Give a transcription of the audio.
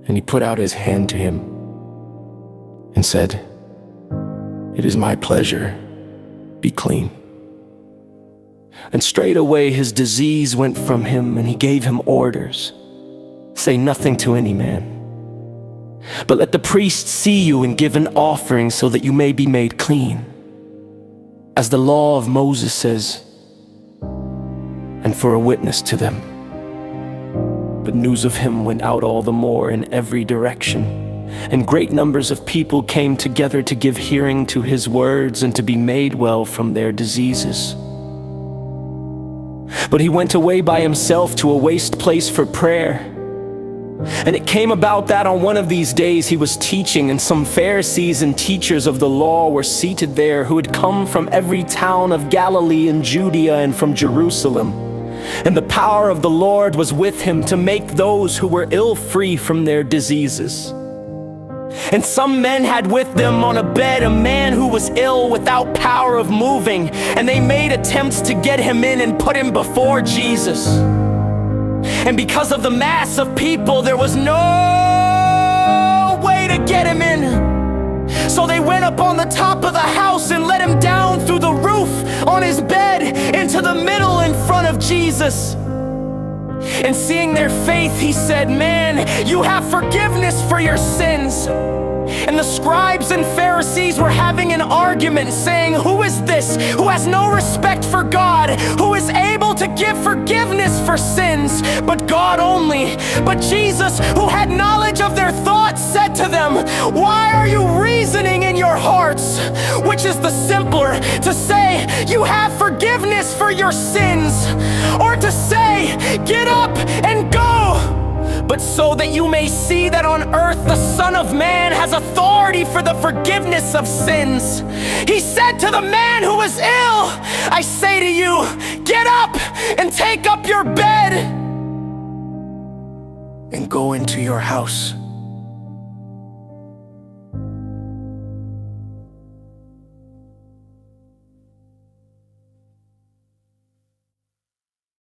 And he put out his hand to him and said, "It is my pleasure, be clean." And straightway his disease went from him, and he gave him orders, "Say nothing to any man, but let the priest see you and give an offering so that you may be made clean, as the law of Moses says, and for a witness to them." But news of him went out all the more in every direction, and great numbers of people came together to give hearing to his words and to be made well from their diseases. But he went away by himself to a waste place for prayer. And it came about that on one of these days he was teaching, and some Pharisees and teachers of the law were seated there, who had come from every town of Galilee and Judea and from Jerusalem. And the power of the Lord was with him to make those who were ill free from their diseases. And some men had with them on a bed a man who was ill without power of moving, and they made attempts to get him in and put him before Jesus. And because of the mass of people, there was no way to get him in. So they went up on the top of the house and let him down through the roof on his bed into the middle in front of Jesus. And seeing their faith, he said, "Man, you have forgiveness for your sins." And the scribes and Pharisees were having an argument, saying, "Who is this who has no respect for God, who is able to give forgiveness for sins, but God only?" But Jesus, who had knowledge of their thoughts, said to them, "Why are you reasoning in your hearts? Which is the simpler, to say, 'You have forgiveness for your sins,' or to say, 'Get up and go'? But so that you may see that on earth the Son of Man has authority for the forgiveness of sins." He said to the man who was ill, "I say to you, get up and take up your bed and go into your house."